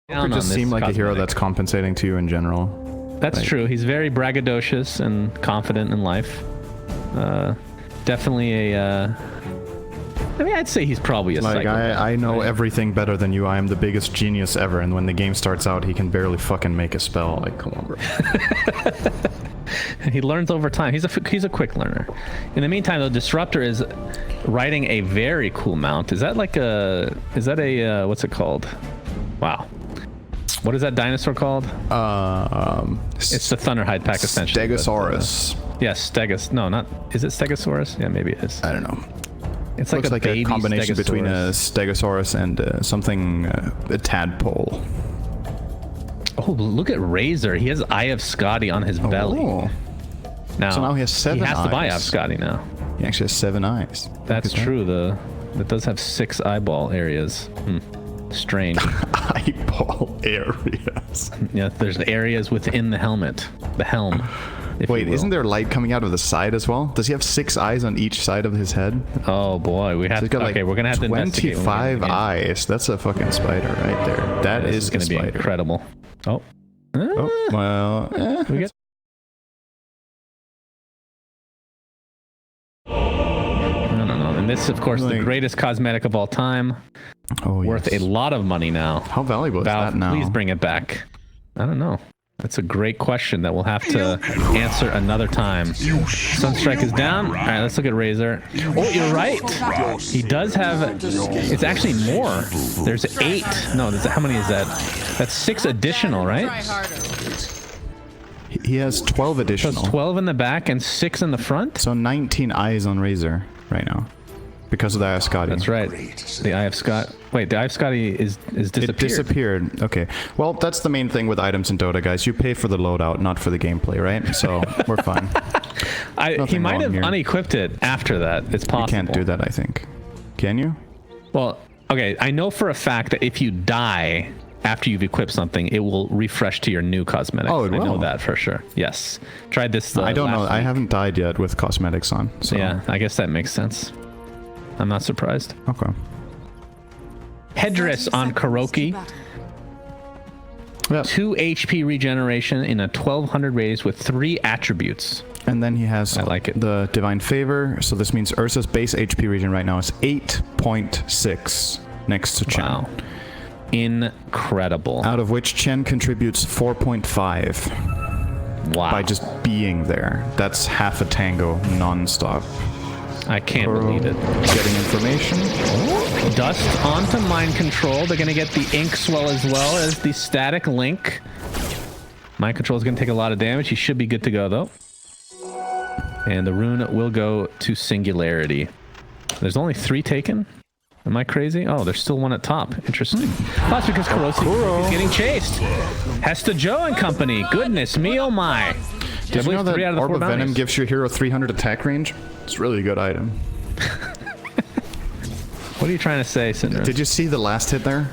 It just seemed like a hero that's compensating to you in general. That's true. He's very braggadocious and confident in life. Definitely a... I mean, I'd say he's probably a psychopath. I know everything better than you. I am the biggest genius ever. And when the game starts out, he can barely fucking make a spell. Like, come on, bro. He learns over time. He's a quick learner. In the meantime, though, Disruptor is riding a very cool mount. Is that like a... Is that a... what's it called? Wow. What is that dinosaur called? It's the Thunderhide pack, essentially. Stegosaurus. Yes, No, not... Is it Stegosaurus? Yeah, maybe it is. I don't know. It's like a combination between a Stegosaurus and something, a tadpole. Oh, look at Razor. He has Eye of Scotty on his belly. Now, so now he has 7 eyes. He has to buy Eye of Scotty now. He actually has 7 eyes. That's true. That does have 6 eyeball areas. Strange. Eyeball areas. Yeah, there's areas within the helmet. The helm. Wait, isn't there light coming out of the side as well? Does he have 6 eyes on each side of his head? Oh boy, we have to. Okay, we're gonna have to investigate. 25 eyes. That's a fucking spider right there. That is gonna be incredible. Oh. Well. We get. No. And this, of course, the greatest cosmetic of all time. Oh, worth a lot of money now. How valuable is that now? Please bring it back. I don't know. That's a great question that we'll have to answer another time. Sunstrike is down. All right, let's look at Razor. Oh, you're right. He does have... It's actually more. There's 8. No, how many is that? That's 6 additional, right? He has 12 additional. So 12 in the back and 6 in the front? So 19 eyes on Razor right now. Because of the Eye of Scotty. That's right. The Eye of Scott. Wait, the Eye of Scotty is disappeared. It disappeared. Okay. Well, that's the main thing with items in Dota, guys. You pay for the loadout, not for the gameplay, right? So we're fine. He might have unequipped it after that. It's possible. You can't do that, I think. Can you? Well, okay. I know for a fact that if you die after you've equipped something, it will refresh to your new cosmetics. Oh, it will? I know that for sure. Yes. Tried this. I don't know. I haven't died yet with cosmetics on. So. Yeah, I guess that makes sense. I'm not surprised. Okay. Headdress on Kuroki. Yep. 2 HP regeneration in a 1200 radius with 3 attributes. And then he has the Divine Favor. So this means Ursa's base HP regen right now is 8.6 next to Chen. Wow. Incredible. Out of which Chen contributes 4.5. Wow. By just being there. That's half a tango non-stop. I can't believe it. Getting information. Dust onto Mind Control. They're going to get the Ink Swell as well as the Static Link. Mind Control is going to take a lot of damage. He should be good to go, though. And the rune will go to Singularity. There's only 3 taken? Am I crazy? Oh, there's still 1 at top. Interesting. That's because Kuroki is getting chased. Hesta Joe and company. Goodness me, oh my. Did you know that Orb of Venom gives your hero 300 attack range? It's a really good item. What are you trying to say, Cinder? Did you see the last hit there?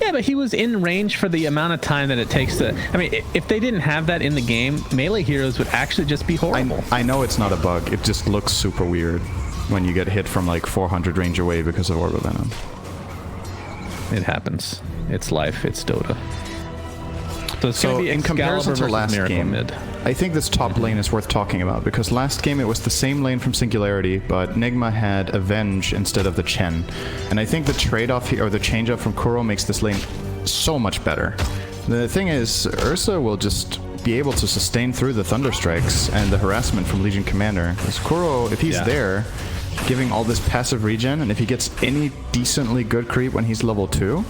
Yeah, but he was in range for the amount of time that it takes to... I mean, if they didn't have that in the game, melee heroes would actually just be horrible. I know it's not a bug. It just looks super weird when you get hit from like 400 range away because of Orb of Venom. It happens. It's life. It's Dota. So it's going to be in comparison to last game, mid. I think this top lane is worth talking about because last game it was the same lane from Singularity, but Nigma had Avenge instead of the Chen. And I think the trade-off here, or the change-up from Kuro makes this lane so much better. The thing is, Ursa will just be able to sustain through the Thunder Strikes and the harassment from Legion Commander. Because Kuro, if he's there, giving all this passive regen, and if he gets any decently good creep when he's level 2, I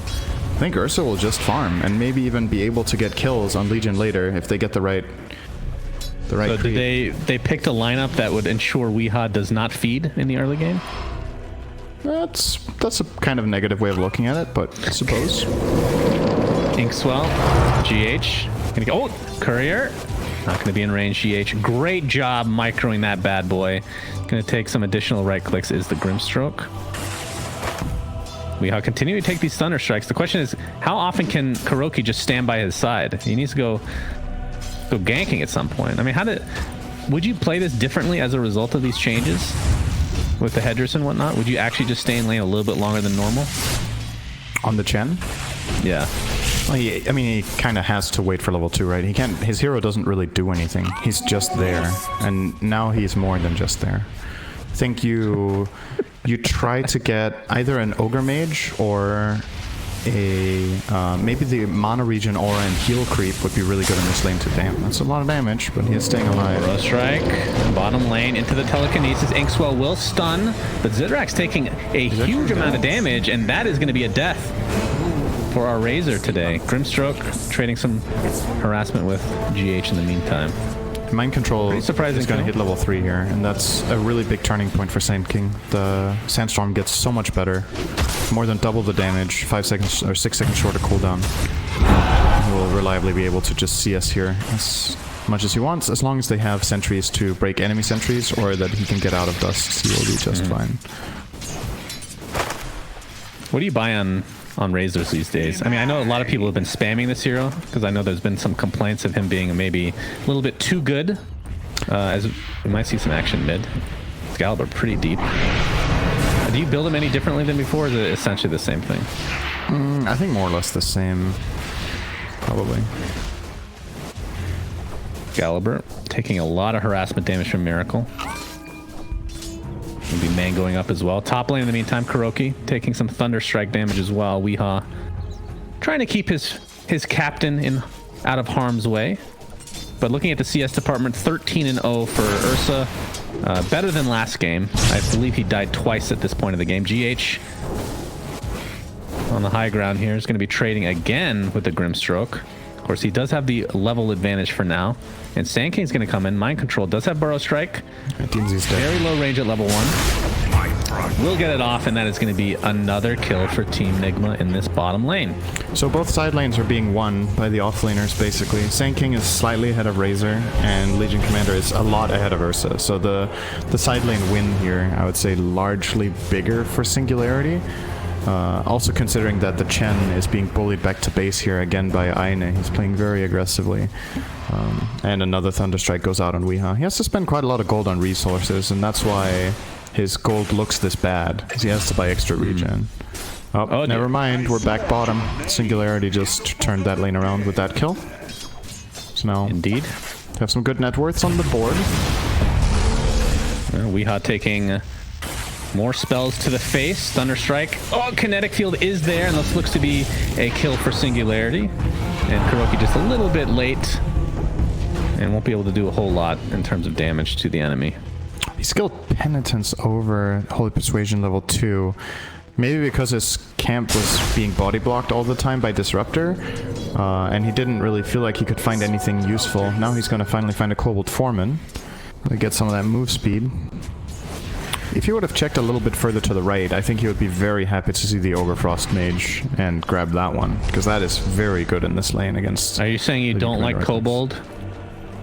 think Ursa will just farm and maybe even be able to get kills on Legion later if they get the right so did they picked a lineup that would ensure Weeha does not feed in the early game? That's a kind of negative way of looking at it, but I suppose. Inkswell, GH. Gonna go, oh, Courier. Not gonna be in range, GH. Great job microing that bad boy. Gonna take some additional right clicks is the Grimstroke. Weeha continue to take these Thunder Strikes. The question is, how often can Kuroki just stand by his side? He needs to go ganking at some point. I mean, would you play this differently as a result of these changes with the Headdress and whatnot? Would you actually just stay in lane a little bit longer than normal? On the Chen? Yeah. Well, I mean, he kind of has to wait for level 2, right? He can't. His hero doesn't really do anything. He's just there, and now he's more than just there. I think you try to get either an ogre mage or a maybe the mana regen aura and heal creep would be really good in this lane to damn. That's a lot of damage, but he is staying alive. Burrow strike, bottom lane into the telekinesis. Inkswell will stun, but Zidrak's taking a huge amount of damage, and that is going to be a death for our Razor today. Grimstroke trading some harassment with GH in the meantime. Mind Control is going to kill. hit level 3 here, and that's a really big turning point for Sand King. The Sandstorm gets so much better. More than double the damage, 5 seconds or 6 seconds shorter cooldown. He will reliably be able to just CS here as much as he wants, as long as they have sentries to break enemy sentries, or that he can get out of dust. He will be just fine. What do you buy on Razors these days? I mean, I know a lot of people have been spamming this hero, because I know there's been some complaints of him being maybe a little bit too good. As we might see some action mid. Excalibur pretty deep. Do you build him any differently than before, or is it essentially the same thing? I think more or less the same, probably. Excalibur taking a lot of harassment damage from Miracle. Maybe mangoing up as well. Top lane in the meantime, Kuroki taking some Thunder Strike damage as well. Weehaw trying to keep his captain out of harm's way. But looking at the CS department, 13-0 for Ursa. Better than last game. I believe he died twice at this point of the game. GH on the high ground here is going to be trading again with the Grimstroke. Of course, he does have the level advantage for now. And Sand King's going to come in. Mind Control does have Burrow Strike. Very low range at level 1. Will get it off, and that is going to be another kill for Team Nigma in this bottom lane. So both side lanes are being won by the offlaners, basically. Sand King is slightly ahead of Razor, and Legion Commander is a lot ahead of Ursa. So the side lane win here, I would say, largely bigger for Singularity. Also considering that the Chen is being bullied back to base here again by Aine. He's playing very aggressively. And another Thunderstrike goes out on Weehaw. He has to spend quite a lot of gold on resources, and that's why his gold looks this bad, because he has to buy extra regen. Oh, never mind. We're back bottom. Singularity just turned that lane around with that kill. So now, indeed, have some good net worths on the board. Weehaw taking more spells to the face. Thunderstrike. Oh, Kinetic Field is there, and this looks to be a kill for Singularity. And Kuroki just a little bit late, and won't be able to do a whole lot in terms of damage to the enemy. He skilled Penitence over Holy Persuasion level 2. Maybe because his camp was being body blocked all the time by Disruptor, and he didn't really feel like he could find anything useful. Now he's going to finally find a Kobold Foreman to get some of that move speed. If he would have checked a little bit further to the right, I think he would be very happy to see the Ogre Frost Mage and grab that one, because that is very good in this lane against... Are you saying you don't like Kobold?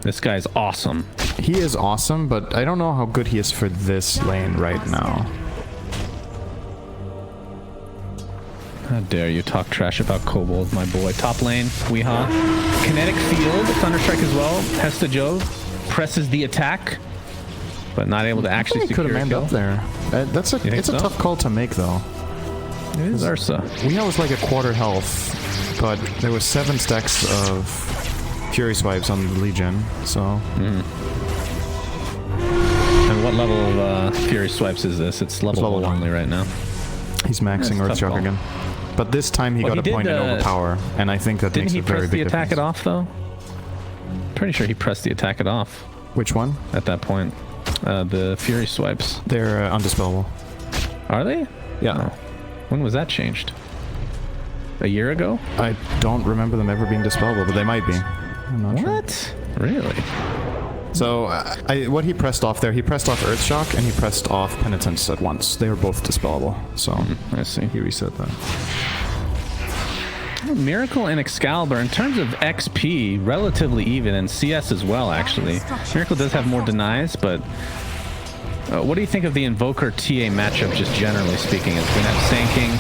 This guy's awesome. He is awesome, but I don't know how good he is for this lane right now. How dare you talk trash about Kobold, my boy. Top lane, Weehaw. Kinetic Field, Thunderstrike as well. Hesta Joe presses the attack, but not able to actually secure a kill. Could have manned up there. It's a tough call to make, though. It is Ursa. Weehaw was like a quarter health, but there was 7 stacks of Fury Swipes on the Legion, so... And what level of Fury Swipes is this? It's level 1 only right now. He's maxing Earthshock again. But this time he got a point in Overpower, and I think that makes a very big difference. Didn't he press the attack it off, though? Pretty sure he pressed the attack it off. Which one? At that point. The Fury Swipes. They're undispellable. Are they? Yeah. Oh. When was that changed? A year ago? I don't remember them ever being dispellable, but they might be. I'm not sure. What? Really? So, what he pressed off there, he pressed off Earthshock and he pressed off Penitence at once. They were both dispellable, so I see. He reset that. Miracle and Excalibur, in terms of XP, relatively even, and CS as well, actually. Miracle does have more denies, but what do you think of the Invoker TA matchup, just generally speaking? It's going to have Sand King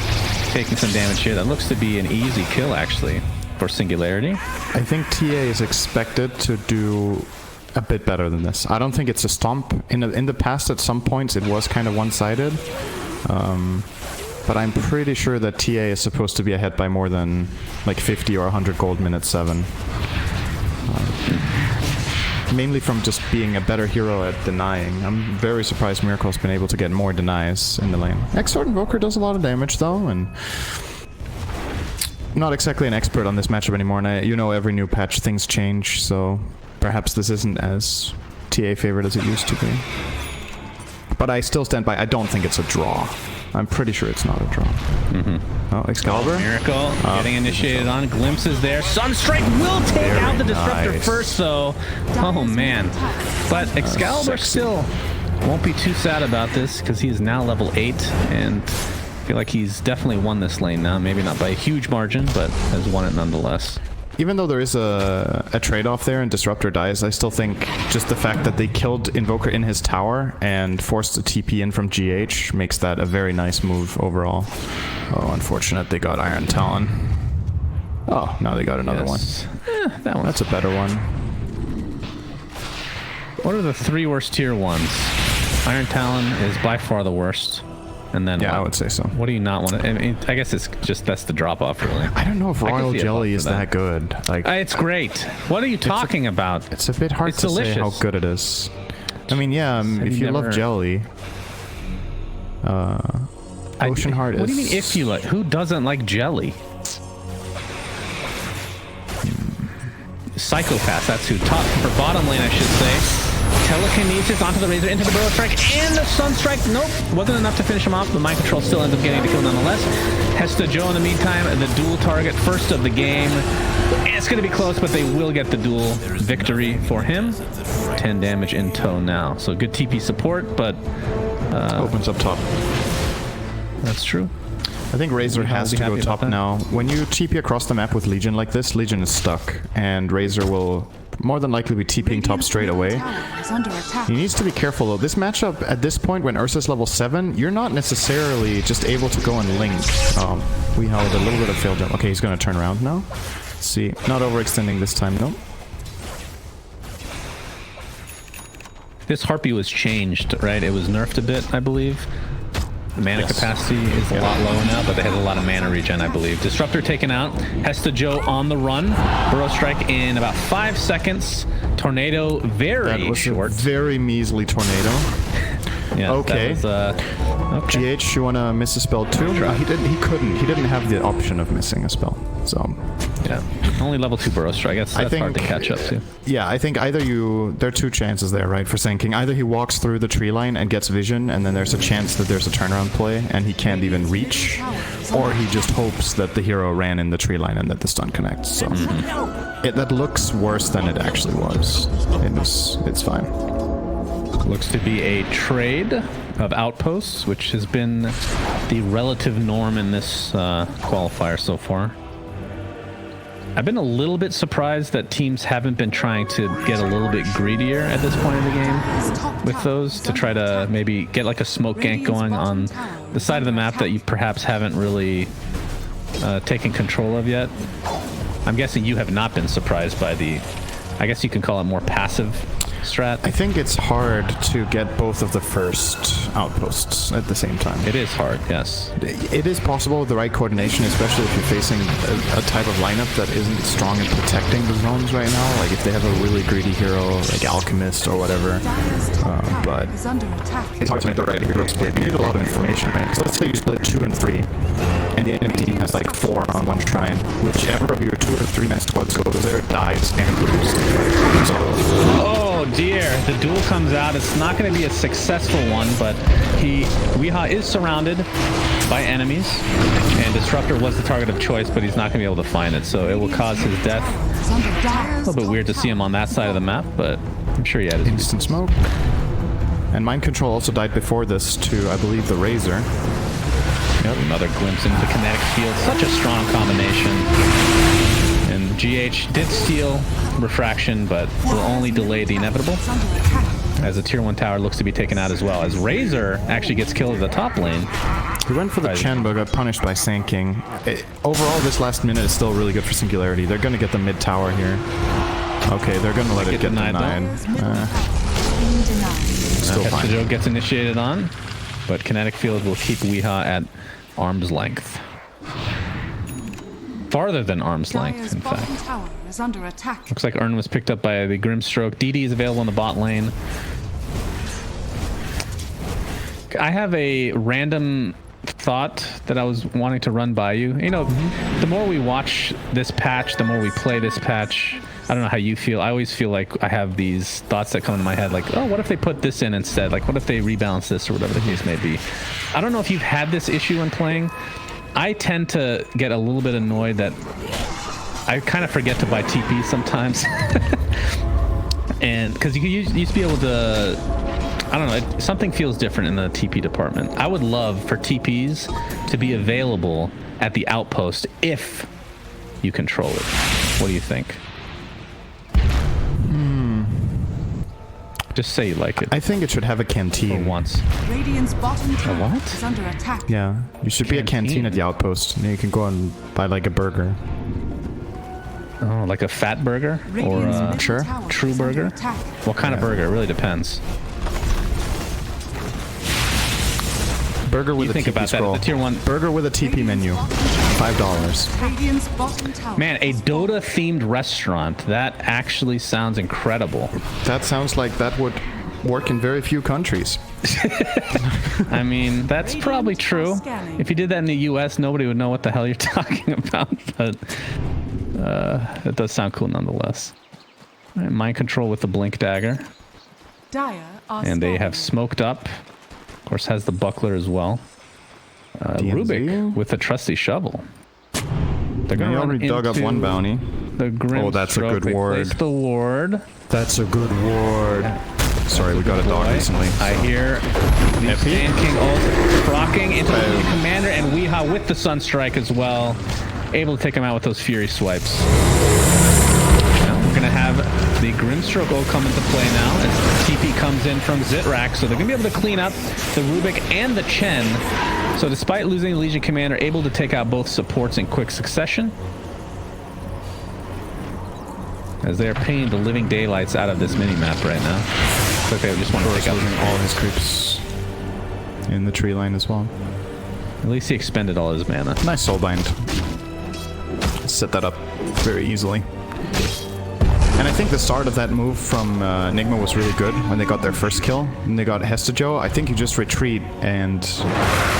taking some damage here. That looks to be an easy kill, actually, for Singularity. I think TA is expected to do a bit better than this. I don't think it's a stomp. In the past, at some points, it was kind of one-sided. but I'm pretty sure that TA is supposed to be ahead by more than like 50 or 100 gold minute 7. Mainly from just being a better hero at denying. I'm very surprised Miracle's been able to get more denies in the lane. X-Sword Invoker does a lot of damage though, and not exactly an expert on this matchup anymore, and you know every new patch things change, so perhaps this isn't as TA favorite as it used to be. But I still stand by, I don't think it's a draw. I'm pretty sure it's not a draw. Oh, Excalibur? Miracle getting initiated on. Glimpses there. Sunstrike will take out the Disruptor first, though. Oh, man. But Excalibur still won't be too sad about this, because he is now level 8, and I feel like he's definitely won this lane now. Maybe not by a huge margin, but has won it nonetheless. Even though there is a trade-off there and Disruptor dies, I still think just the fact that they killed Invoker in his tower and forced a TP in from GH makes that a very nice move overall. Oh, unfortunate they got Iron Talon. Oh, now they got another one. That one. That's a better one. What are the 3 worst tier 1s? Iron Talon is by far the worst. And then yeah, I would say so. What do you not want to? I mean, I guess it's just that's the drop off, really. I don't know if Royal Jelly is that good. Like, it's great. What are you talking about? It's a bit hard to say how good it is. I mean, yeah, if you love jelly, Ocean Heart is. What do you mean if you like? Who doesn't like jelly? Psychopath. That's who. Top for bottom lane, I should say. Telekinesis onto the Razor, into the Burrow Strike, and the Sunstrike. Nope, wasn't enough to finish him off. The Mind Control still ends up getting the kill nonetheless. Hesta Joe in the meantime, the dual target first of the game. It's going to be close, but they will get the dual victory for him. 10 damage in tow now. So good TP support, but... opens up top. That's true. I think Razor has to go top now. When you TP across the map with Legion like this, Legion is stuck, and Razor will more than likely be TPing top straight away. He needs to be careful though. This matchup at this point, when Ursa's level 7, you're not necessarily just able to go and link. We held a little bit of fail jump. Okay, he's going to turn around now. Let's see. Not overextending this time, no. This Harpy was changed, right? It was nerfed a bit, I believe. The mana capacity is a lot lower now, but they had a lot of mana regen, I believe. Disruptor taken out. Hesta Joe on the run. Burrow Strike in about 5 seconds. Tornado very short. A very measly tornado. Yeah, okay. Okay. GH, you want to miss a spell too? He couldn't. He didn't have the option of missing a spell. So yeah, only level 2 Burrow Strike. That's hard to catch up to. Yeah, I think either there are 2 chances there, right, for Sand King. Either he walks through the tree line and gets vision, and then there's a chance that there's a turnaround play and he can't even reach, or he just hopes that the hero ran in the tree line and that the stun connects. So that looks worse than it actually was. It's fine. Looks to be a trade of outposts, which has been the relative norm in this qualifier so far. I've been a little bit surprised that teams haven't been trying to get a little bit greedier at this point in the game with those, to try to maybe get like a smoke gank going on the side of the map that you perhaps haven't really taken control of yet. I'm guessing you have not been surprised by the, I guess you can call it more passive strat. I think it's hard to get both of the first outposts at the same time. It is hard, yes. It is possible with the right coordination, especially if you're facing a type of lineup that isn't strong in protecting the zones right now. Like if they have a really greedy hero, like Alchemist or whatever. But it's hard to make the right hero split. You need a lot of information, right? So let's say you split 2 and 3, and the enemy team has like 4 on one shrine. Whichever of your 2 or 3 man squads goes there dies and loses. Oh dear, the duel comes out. It's not going to be a successful one, but Weehaw is surrounded by enemies, and Disruptor was the target of choice, but he's not going to be able to find it, so it will cause his death. A little bit weird to see him on that side of the map, but I'm sure he had his instant smoke. And Mind Control also died before this to, I believe, the Razor. Yep, another glimpse into the kinetic field. Such a strong combination. And GH did steal Refraction, but will only delay the inevitable, as the tier 1 tower looks to be taken out as well, as Razor actually gets killed at the top lane. He went for the Chen, but got punished by Sand King. Overall, this last minute is still really good for Singularity. They're going to get the mid tower here. Okay, they're going to let it get denied. Still fine. Joe gets initiated on, but Kinetic Field will keep Weehaw at arm's length. Farther than arm's length, in fact. Tower is under attack. Looks like Urn was picked up by the Grimstroke. DD is available in the bot lane. I have a random thought that I was wanting to run by you. You know, the more we watch this patch, the more we play this patch. I don't know how you feel. I always feel like I have these thoughts that come into my head, like, oh, what if they put this in instead? Like, what if they rebalance this or whatever the case may be? I don't know if you've had this issue in playing. I tend to get a little bit annoyed that I kind of forget to buy TP sometimes. And because you used to be able to, I don't know, something feels different in the TP department. I would love for TPs to be available at the outpost if you control it. What do you think? Just say you like it. I think it should have a canteen. For once. Radiant's bottom tower what? is under attack. Yeah, you should be a canteen at the outpost. And you can go and buy like a burger. Oh, like a fat burger? Or a Sure. true burger? What kind of burger? It really depends. Burger with You a think TP about that, scroll. the tier 1 Burger with a TP menu. $5. Radiant's bottom tower. Man, a Dota themed restaurant. That actually sounds incredible. That sounds like that would work in very few countries. I mean, that's probably true. If you did that in the US, nobody would know what the hell you're talking about, but it does sound cool nonetheless. All right, mind control with the blink dagger. Dire are And they have scanning. smoked up. Of course, has the buckler as well. DMZ. Rubik with a trusty shovel. They're They gonna run already dug up into one bounty. The Grim Oh, that's a Stroke. good They ward. placed the ward. That's a good ward. Sorry, we got a dog Boy, recently. I hear the Epi? Sand King ult procking into the commander, and Weeha with the Sunstrike as well. Able to take him out with those Fury swipes. Now we're gonna have the Grimstroke ult come into play now as TP comes in from Zitrak, so they're gonna be able to clean up the Rubik and the Chen. So despite losing the Legion commander, able to take out both supports in quick succession. As they are paying the living daylights out of this mini-map right now. Looks like they just want to take out Losing all his creeps in the tree line as well. At least he expended all his mana. Nice soulbind. Set that up very easily. And I think the start of that move from Nigma was really good when they got their first kill. And they got Hestejo. I think you just retreat and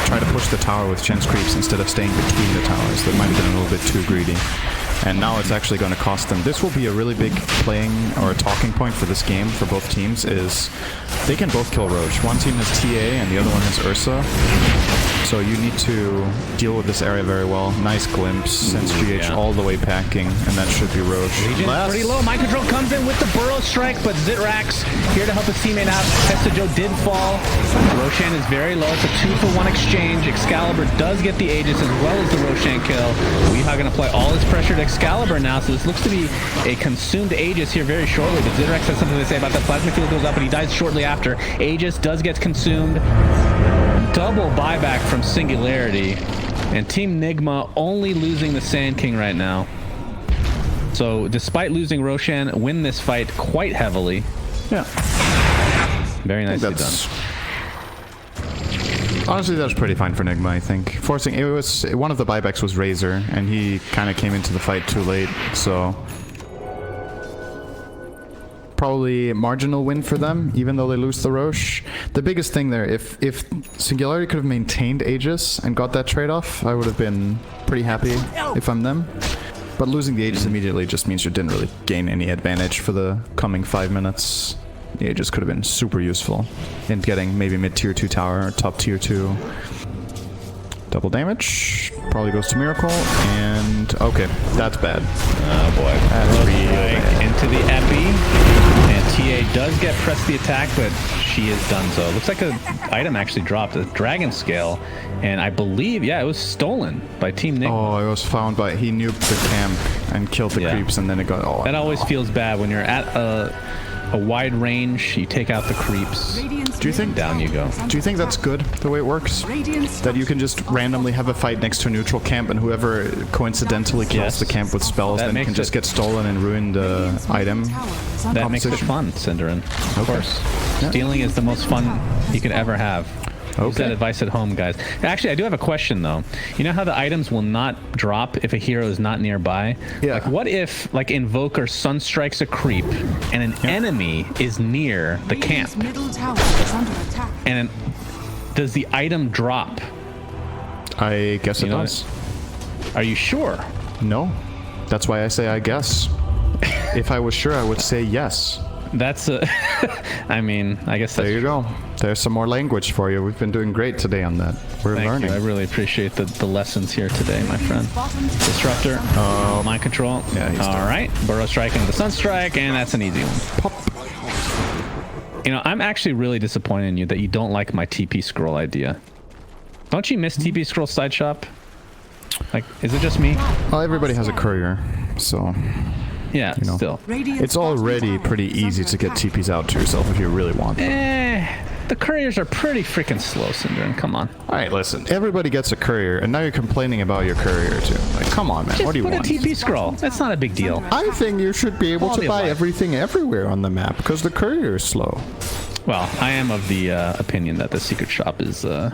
try to push the tower with Chen's creeps instead of staying between the towers. That might have been a little bit too greedy. And now it's actually going to cost them. This will be a really big playing or a talking point for this game for both teams is they can both kill Roche. One team has TA and the other one has Ursa. So you need to deal with this area very well. Nice glimpse, sends GH all the way packing, and that should be Roche. Legion pretty low. Mind control comes in with the Burrow Strike, but Zitrax here to help his teammate out. Hestejo did fall. Roshan is very low. It's a 2-for-1 exchange. Excalibur does get the Aegis as well as the Roshan kill. Weeha going to apply all his pressure to Excalibur now, so this looks to be a consumed Aegis here very shortly, but Zitrax has something to say about that. Plasma field goes up, and he dies shortly after. Aegis does get consumed. Double buyback from Singularity, and Team Nigma only losing the Sand King right now. So despite losing Roshan, win this fight quite heavily. Yeah. Very nicely done. Honestly, that was pretty fine for Nigma, I think. Forcing it was one of the buybacks was Razor, and he kind of came into the fight too late, so probably a marginal win for them, even though they lose the Roche. The biggest thing there, if Singularity could have maintained Aegis and got that trade-off, I would have been pretty happy if I'm them. But losing the Aegis immediately just means you didn't really gain any advantage for the coming 5 minutes. The Aegis could have been super useful in getting maybe mid-tier 2 tower or top tier 2. Double damage. Probably goes to Miracle. And okay, that's bad. Oh boy. That's real bad. Into the Epi. And TA does get pressed the attack, but she is done so. Looks like an item actually dropped, a Dragon Scale. And I believe, yeah, it was stolen by Team Nick. Oh, it was found by... He nuked the camp and killed the creeps, and then it got... Oh, that always feels bad when you're at a wide range, you take out the creeps. Do you think down you go? Do you think that's good, the way it works? That you can just randomly have a fight next to a neutral camp, and whoever coincidentally kills the camp with spells then can just get stolen and ruin the item? That makes it fun, Cinderin. Of course. Stealing is the most fun you could ever have. Use that advice at home, guys. Actually, I do have a question, though. You know how the items will not drop if a hero is not nearby? Yeah. Like, what if, like, Invoker sunstrikes a creep and an enemy is near the camp? Radiant's middle tower is under attack. And does the item drop? I guess it know does. Are you sure? No. That's why I say I guess. If I was sure, I would say yes. That's a... I mean, I guess that's... There you go. There's some more language for you. We've been doing great today on that. We're Thank learning. you. I really appreciate the lessons here today, my friend. Bottom tower. Disruptor, mind control. Yeah, he's all done. right. Burrow striking the Sunstrike, and that's an easy one. Pop. You know, I'm actually really disappointed in you that you don't like my TP scroll idea. Don't you miss TP scroll side shop? Like, is it just me? Well, everybody has a courier, so Yeah, You know. still. Radiant's it's already bottom tower pretty is easy under to get attack. TPs out to yourself if you really want them. The couriers are pretty freaking slow, Syndrome. Come on. All right, listen. Everybody gets a courier, and now you're complaining about your courier too. Like, come on, man. Just What do you put want? a TP scroll. That's not a big deal. I think you should be able Quality to of buy life. everything everywhere on the map because the courier is slow. Well, I am of the opinion that the secret shop is a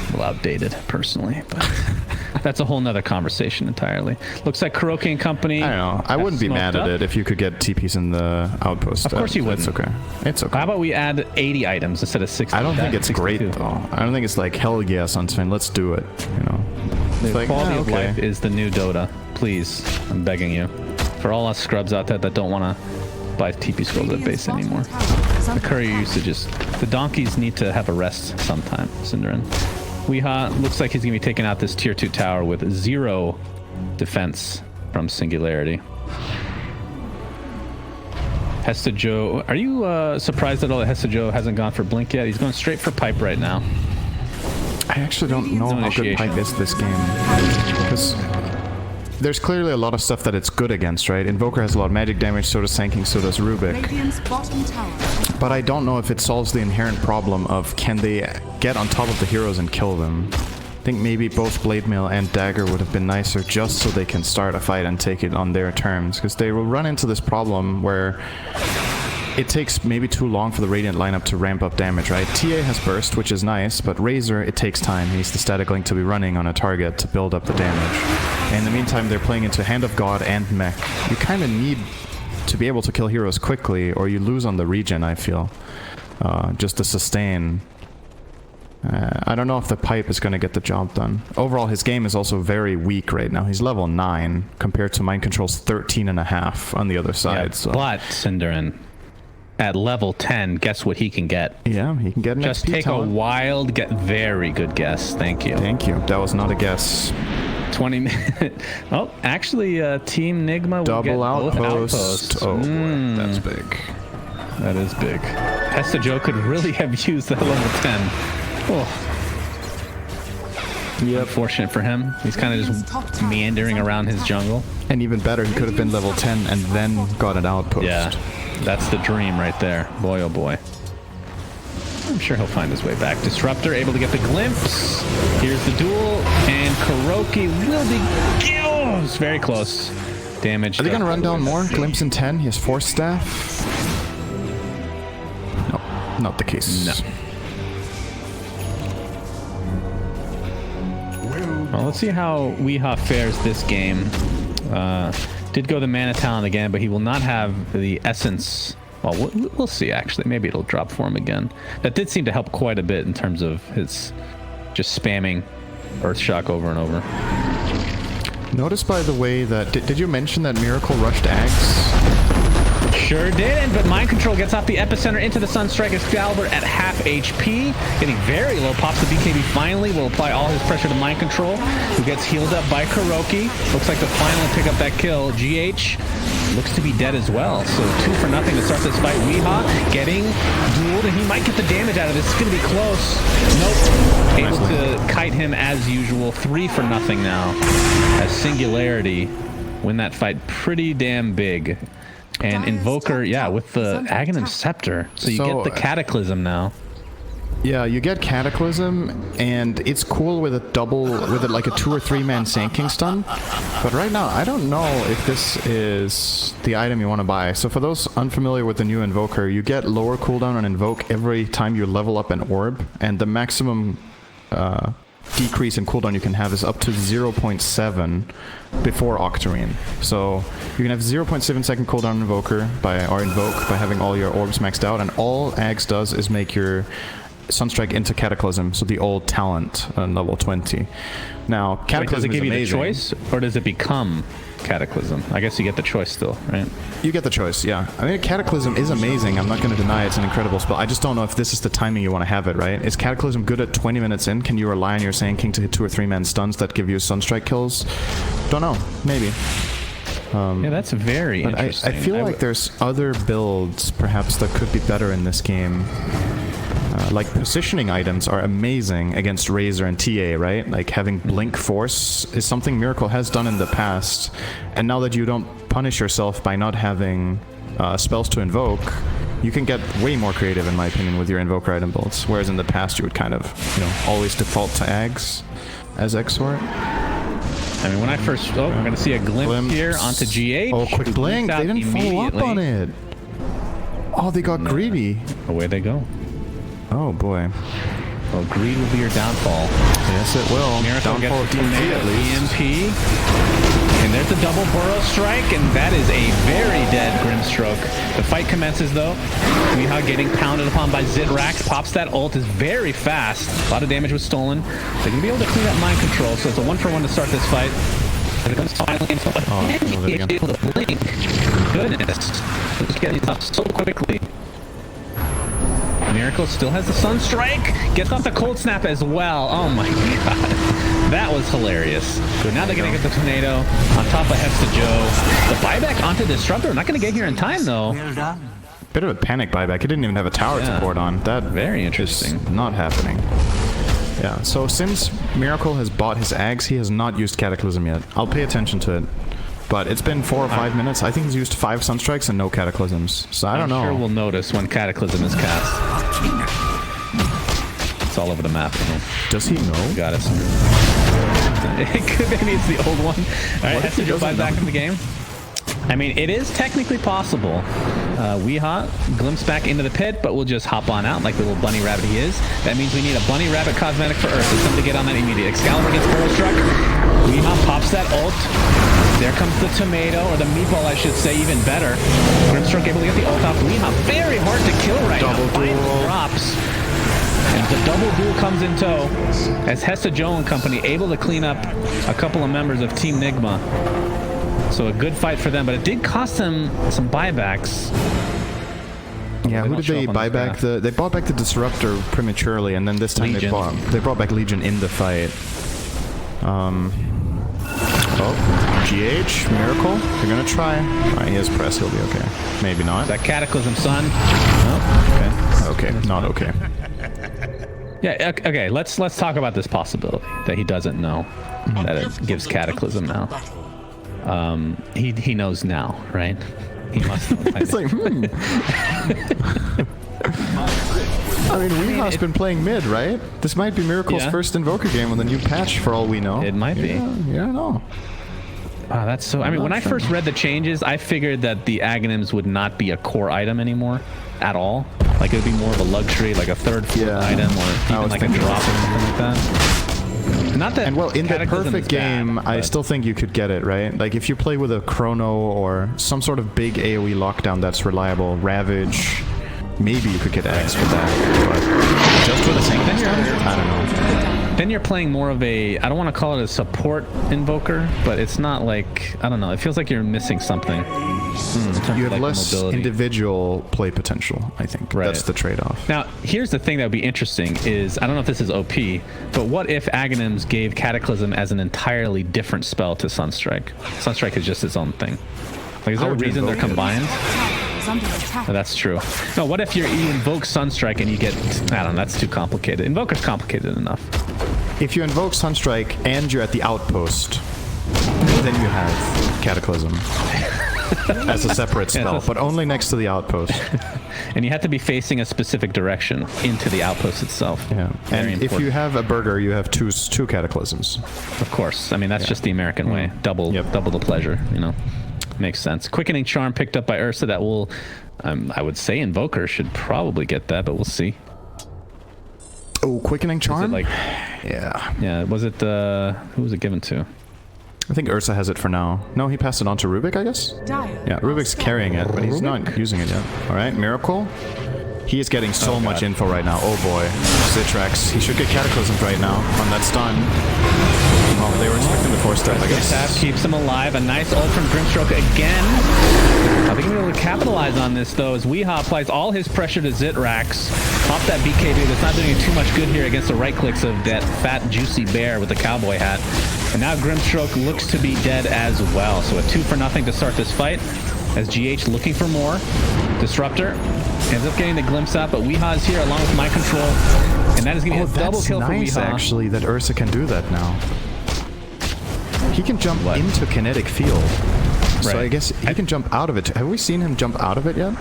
little outdated, personally, but that's a whole nother conversation entirely. Looks like Kuroki and Company. I don't know. I has wouldn't be smoked mad up. at it if you could get TPs in the outpost. Of course you It's wouldn't. okay. It's okay. How about we add 80 items instead of 60? I don't think it's great 62. though. I don't think it's like hell yeah, Sunsfin. Let's do it. You know. The It's like, quality yeah, of okay. life is the new Dota. Please, I'm begging you. For all us scrubs out there that don't want to buy TP scrolls at Radiant's base bottom anymore. tower is The under courier attack. usages. The donkeys need to have a rest sometime, Cinderin. Weeha looks like he's going to be taking out this tier 2 tower with 0 defense from Singularity. Hesta Joe, are you surprised at all that Hesta Joe hasn't gone for Blink yet? He's going straight for Pipe right now. I actually don't know No how good initiation. Pipe is this game. Because there's clearly a lot of stuff that it's good against, right? Invoker has a lot of magic damage, so does Sanking, so does Rubik. Radiant's bottom tower. But I don't know if it solves the inherent problem of can they get on top of the heroes and kill them. I think maybe both Blade Mail and Dagger would have been nicer just so they can start a fight and take it on their terms. Because they will run into this problem where it takes maybe too long for the Radiant lineup to ramp up damage, right? TA has Burst, which is nice, but Razor, it takes time. He needs the Static Link to be running on a target to build up the damage. In the meantime, they're playing into Hand of God and Mech. You kind of need to be able to kill heroes quickly, or you lose on the regen, I feel. Just to sustain. I don't know if the Pipe is going to get the job done. Overall, his game is also very weak right now. He's level 9, compared to Mind Control's 13.5 on the other side. So. But Cinderin, at level 10, guess what he can get? Yeah, he can get an Just XP take talent. a wild, very good guess. Thank you. Thank you. That was not a guess. 20 minutes. Oh, actually, Team Nigma will get Double both outpost. outposts. Oh boy, that's big. That is big. Hesta Joe could really have used that level 10. Oh. Yep. Unfortunate for him. He's kind of just meandering around his jungle. And even better, he could have been level 10 and then got an outpost. Yeah, that's the dream right there. Boy, oh boy. I'm sure he'll find his way back. Disruptor able to get the glimpse. Here's the duel, and Kuroki will be... Oh, it's very close. Damage. Are they going to run down more? Glimpse in 10? He has Force Staff? No, not the case. No. Well, let's see how Weeha fares this game. Did go the Mana Talent again, but he will not have the Essence. Well, we'll see, actually. Maybe it'll drop for him again. That did seem to help quite a bit in terms of his just spamming Earthshock over and over. Notice, by the way, that... Did you mention that Miracle rushed Ags? Sure did, but Mind Control gets off the epicenter into the Sunstrike Excalibur at half HP. Getting very low. Pops the BKB finally. Will apply all his pressure to Mind Control, who gets healed up by Kuroki. Looks like to finally pick up that kill. GH looks to be dead as well. So 2 for nothing to start this fight. Weeha getting dueled, and he might get the damage out of this. It's going to be close. Nope. Able to kite him as usual. 3 for nothing now. As Singularity win that fight pretty damn big. And Invoker, yeah, with the Aghanim Scepter. So you get the Cataclysm now. Yeah, you get Cataclysm, and it's cool with a double, with like a 2 or 3 man Sanking stun. But right now, I don't know if this is the item you want to buy. So for those unfamiliar with the new Invoker, you get lower cooldown on Invoke every time you level up an orb, and the maximum decrease in cooldown you can have is up to 0.7 before Octarine. So you can have 0.7 second cooldown Invoker or Invoke by having all your orbs maxed out, and all Ags does is make your Sunstrike into Cataclysm, so the old talent on level 20. Now, Cataclysm does it give is amazing. you the choice, or does it become Cataclysm? I guess you get the choice still, right? You get the choice, yeah. I mean, Cataclysm is amazing. I'm not going to deny it's an incredible spell. I just don't know if this is the timing you want to have it, right? Is Cataclysm good at 20 minutes in? Can you rely on your Sand King to hit 2 or 3 man stuns that give you Sunstrike kills? Don't know. Maybe. Yeah, that's very interesting. I feel like there's other builds, perhaps, that could be better in this game. Like positioning items are amazing against Razor and TA, right? Like having Blink Force is something Miracle has done in the past, and now that you don't punish yourself by not having spells to invoke, you can get way more creative, in my opinion, with your Invoker item builds. Whereas in the past, you would kind of, always default to Ags as Exort. I mean, when I first... Oh, we're going to see a glimpse here onto GH. Oh, quick blink! They didn't follow up on it. Oh, they got greedy. Away they go. Oh boy. Well, greed will be your downfall. Yes, it will. Miracle Downfall of DMP at least. EMP. And there's the double burrow strike, and that is a very dead Grimstroke. The fight commences though. Weehaw getting pounded upon by Zitrax. Pops that ult, is very fast. A lot of damage was stolen. They're going to be able to clean up mind control, so it's a 1-for-1 to start this fight. And it comes finally into able to blink. Goodness. Just getting up so quickly. Miracle still has the Sunstrike. Gets off the Cold Snap as well. Oh my god. That was hilarious. So now they're going to get the Tornado on top of Hefsta Joe. The buyback onto Disruptor. Not going to get here in time though. Bit of a panic buyback. It didn't even have a tower support on. That very interesting. Is not happening. Yeah, so since Miracle has bought his Ags, he has not used Cataclysm yet. I'll pay attention to it. But it's been 4 or 5 minutes. I think he's used 5 Sunstrikes and no Cataclysms. So I don't know. I'm sure we'll notice when Cataclysm is cast. It's all over the map. Does he know? Got it. Maybe it's the old one. All right, Hefsta Joe buys back in the game. I mean, it is technically possible. Weehaw glimpse back into the pit, but we'll just hop on out like the little bunny rabbit he is. That means we need a bunny rabbit cosmetic for Earth. It's something to get on that immediate. Excalibur gets Burrow Struck. Weehaw pops that ult. There comes the tomato, or the meatball, I should say, even better. Grimstroke able to get the ult off Weehaw. Very hard to kill right now. Finally drops. And the double duel comes in tow as Hefsta Joe and company able to clean up a couple of members of Team Nigma. So a good fight for them, but it did cost them some buybacks. Yeah, who did they buy back? They bought back the Disruptor prematurely, and then this time they brought back Legion in the fight. Oh, GH, Miracle. They're gonna try. Alright, he has press, he'll be okay. Maybe not. That Cataclysm, son. Oh, okay. Okay, not okay. Yeah, okay, let's talk about this possibility that he doesn't know that it gives Cataclysm now. He knows now, right? He must know. It's like, I mean, Weehaw's been playing mid, right? This might be Miracle's first Invoker game with a new patch, for all we know. It might be. Yeah, I know. Wow, that's so... I mean, when I first read the changes, I figured that the Aghanims would not be a core item anymore at all. Like, it would be more of a luxury, like a third, fourth item, or even like a drop or something like that. Not that... And well, in the perfect game, bad, I still think you could get it, right? Like, if you play with a Chrono or some sort of big AoE lockdown that's reliable, Ravage... Maybe you could get Axe with that, but just with a single I don't know. Then you're playing more of a, I don't want to call it a support invoker, but it's not like, I don't know, it feels like you're missing something. You have less individual play potential, I think. Right. That's the trade-off. Now, here's the thing that would be interesting is, I don't know if this is OP, but what if Aghanims gave Cataclysm as an entirely different spell to Sunstrike? Sunstrike is just its own thing. Like, is there a reason they're combined? Oh, that's true. No, what if you invoke Sunstrike and you get... I don't know, that's too complicated. Invoker's complicated enough. If you invoke Sunstrike and you're at the outpost, then you have Cataclysm as a separate spell, but only next to the outpost. And you have to be facing a specific direction into the outpost itself. Yeah. And if you have a burger, you have two Cataclysms. Of course. I mean, that's just the American way. Double the pleasure, you know. Makes sense. Quickening Charm picked up by Ursa. That will, I would say Invoker should probably get that, but we'll see. Oh, quickening charm. Like, yeah. Was it who was it given to? I think Ursa has it for now. No, he passed it on to Rubik, I guess. Yeah, Rubik's carrying it, but he's not using it yet. All right, Miracle. He is getting so much info right now. Oh boy, Zitrax. He should get Cataclysmed right now on that stun. Oh, they were expecting the 4-step, I guess. Tap keeps him alive. A nice ult from Grimstroke again. I think we're able to capitalize on this, though, as Weehaw applies all his pressure to Zitrax. Pop that BKB that's not doing too much good here against the right clicks of that fat, juicy bear with the cowboy hat. And now Grimstroke looks to be dead as well. So a 2-for-0 to start this fight, as GH looking for more. Disruptor ends up getting the glimpse out, but Weehaw's here along with Mind Control. And that is going to be a double kill for Weehaw. Actually, that Ursa can do that now. He can jump into kinetic field. So I guess he can jump out of it. Have we seen him jump out of it yet?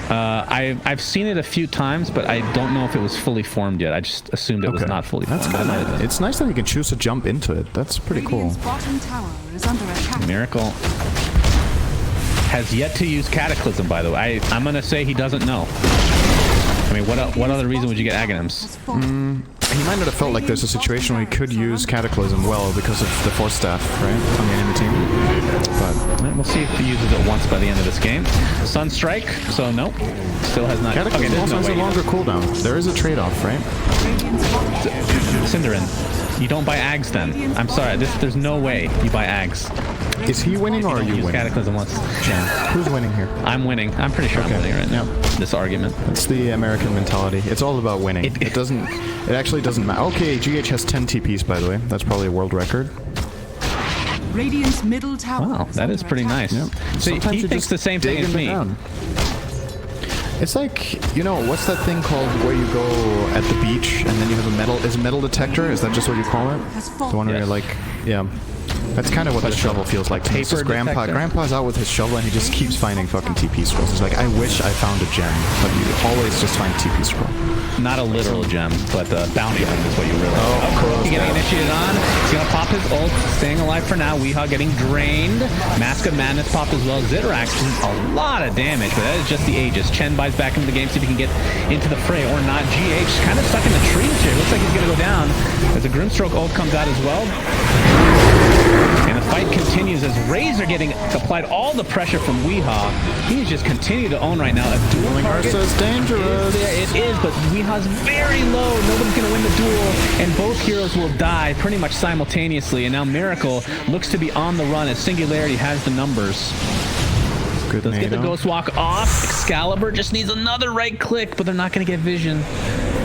I've seen it a few times, but I don't know if it was fully formed yet. I just assumed it was not fully formed. That's kind of, it's nice that he can choose to jump into it. That's pretty cool. Bottom tower is under attack. Miracle has yet to use Cataclysm, by the way. I'm going to say he doesn't know. I mean, what other reason would you get Aghanims? He might not have felt like there's a situation where he could use Cataclysm well because of the Force Staff, right? On the enemy team. But we'll see if he uses it once by the end of this game. Sunstrike, so no. Still has not. Cataclysm also has a longer cooldown. There is a trade-off, right? Cinderin, you don't buy Ags then. I'm sorry, there's no way you buy Ags. Is he winning or are you winning? Cataclysm once. Yeah. Who's winning here? I'm winning. I'm pretty sure I'm winning right now. This argument. It's the American mentality. It's all about winning. It actually doesn't matter. Okay, GH has 10 TPs, by the way. That's probably a world record. Radiant's middle tower. Wow, that is pretty nice. Yep. So he thinks the same thing as me. It's like, you know, what's that thing called where you go at the beach and then you have a metal detector? Is that just what you call it? The one where you're like, yeah. That's kind of what the shovel feels like. It's just Grandpa's out with his shovel and he just keeps finding fucking TP scrolls. He's like, I wish I found a gem, but you always just find TP scroll. Not a literal gem, but the bounty item is what you really want. He's getting initiated on. He's going to pop his ult, staying alive for now. Weehaw getting drained. Mask of Madness popped as well. Zitrax doing a lot of damage, but that is just the Aegis. Chen buys back into the game, see if he can get into the fray or not. GH kind of stuck in the trees here. Looks like he's going to go down as the Grimstroke ult comes out as well. And the fight continues as Razor getting applied all the pressure from Weehaw. He's just continuing to own right now. A duel target is dangerous. It is, but Weehaw's very low. Nobody's going to win the duel, and both heroes will die pretty much simultaneously. And now Miracle looks to be on the run as Singularity has the numbers. Good Let's get the Ghost Walk off. Excalibur just needs another right click, but they're not going to get vision.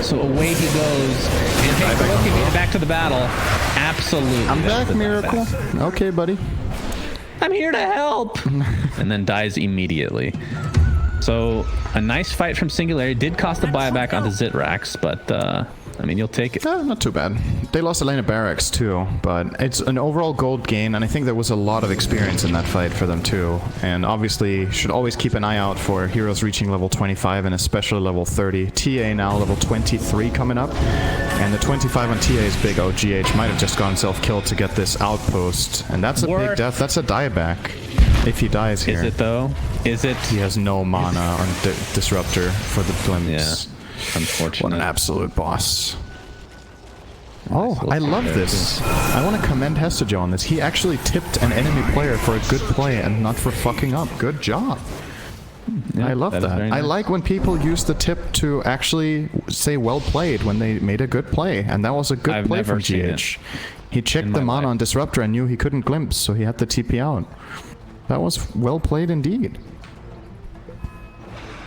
So away he goes. And hey, Loki made it back to the battle. Absolutely. I'm back, Miracle. Okay, buddy. I'm here to help. And then dies immediately. So a nice fight from Singularity. Did cost a buyback onto Zitrax, but I mean, you'll take it. Not too bad. They lost a lane of barracks too, but it's an overall gold gain, and I think there was a lot of experience in that fight for them too. And obviously, should always keep an eye out for heroes reaching level 25 and especially level 30. TA now level 23 coming up, and the 25 on TA is big. OGH might have just gone self-killed to get this outpost, and that's a big death. That's a dieback if he dies here. Is it though? Is it? He has no mana on Disruptor for the glimpse. Yeah. Unfortunate. What an absolute boss. Oh, I love this. I want to commend Hestajo on this. He actually tipped an enemy player for a good play and not for fucking up. Good job. Yeah, I love that. Nice. I like when people use the tip to actually say well played when they made a good play. And that was a good play from GH. He checked the mana on Disruptor and knew he couldn't glimpse, so he had to TP out. That was well played indeed.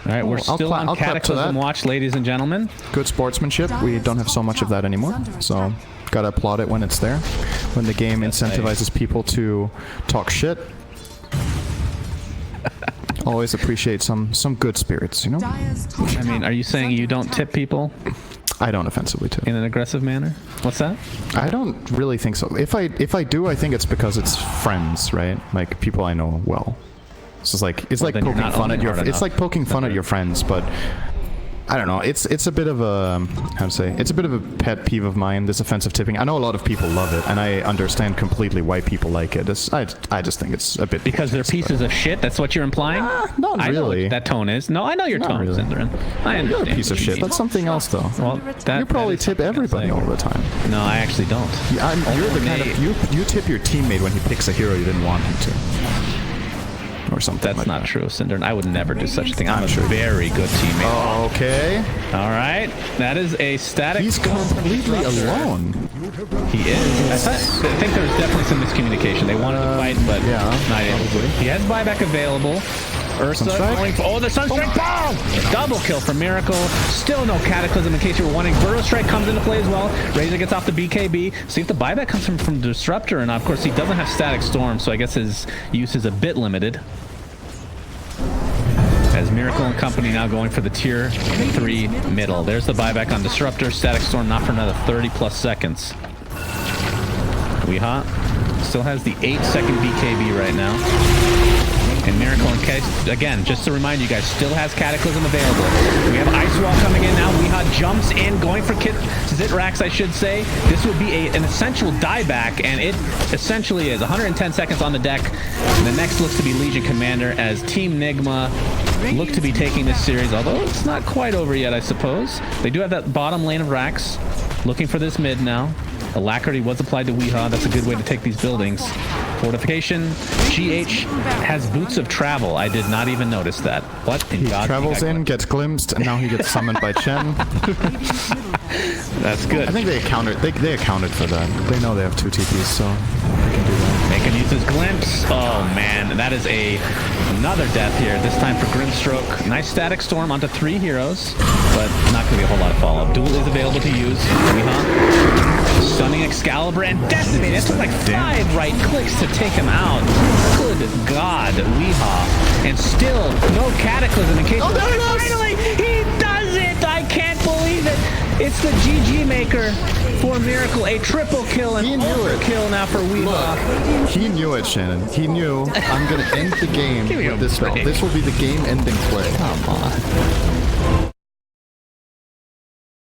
All right, we're still on Cataclysm watch, ladies and gentlemen. Good sportsmanship. We don't have so much of that anymore, so gotta applaud it when it's there. When the game incentivizes people to talk shit. Always appreciate some good spirits, you know? I mean, are you saying you don't tip people? I don't offensively tip. In an aggressive manner? What's that? I don't really think so. If I do, I think it's because it's friends, right? Like people I know well. It's like poking fun at your. It's like poking fun at your friends, but I don't know. It's a bit of a how to say? It's a bit of a pet peeve of mine. This offensive tipping. I know a lot of people love it, and I understand completely why people like it. I just think it's a bit because they're pieces of shit. That's what you're implying. Not I know really. what that tone is. No, I know your tone, really. Synderen. I understand. You're a piece what of you shit. mean. That's something else, though. Well, you probably tip everybody all the time. No, I actually don't. You're the kind of you tip your teammate when he picks a hero you didn't want him to. Or something. That's like not that. true, Synderen. I would never do such a thing. I'm a very good teammate. Okay. All right. That is a static. He's completely alone. He is. I think there's definitely some miscommunication. They wanted to fight, but not able to. He has buyback available. Ursa going for... Oh, the Sunstrike bomb! Double kill for Miracle. Still no Cataclysm in case you were wondering. Burrow Strike comes into play as well. Razor gets off the BKB. See if the buyback comes from Disruptor. And of course, he doesn't have Static Storm, so I guess his use is a bit limited. As Miracle and company now going for the tier 3 middle. There's the buyback on Disruptor. Static Storm not for another 30 plus seconds. Weehaw still has the 8-second BKB right now. And Miracle and Case, again, just to remind you guys, still has Cataclysm available. We have Ice Wall coming in now. Weehaw jumps in, going for Zitrax, I should say. This would be an essential dieback, and it essentially is 110 seconds on the deck. And the next looks to be Legion Commander as Team Nigma look to be taking this series, although it's not quite over yet, I suppose. They do have that bottom lane of Rax. Looking for this mid now. Alacrity was applied to Weehaw. That's a good way to take these buildings. Fortification. GH has Boots of Travel. I did not even notice that. What in God? He travels in, gets glimpsed, and now he gets summoned by Chen. That's good. I think they accounted for that. They know they have 2 TPs, so they can do that. They can use his glimpse. Oh man, that is another death here. This time for Grimstroke. Nice Static Storm onto 3 heroes, but not going to be a whole lot of follow-up. Duel is available to use. Stunning Excalibur and Decimate. It took like 5 right clicks to take him out. Good God, Weehaw. And still no Cataclysm in case. Oh, there it is! Finally, he does it! I can't believe it. It's the GG maker for Miracle. A triple kill and overkill now for Weehaw. He knew it, Shannon. He knew I'm going to end the game with this spell. This will be the game-ending play. Come on.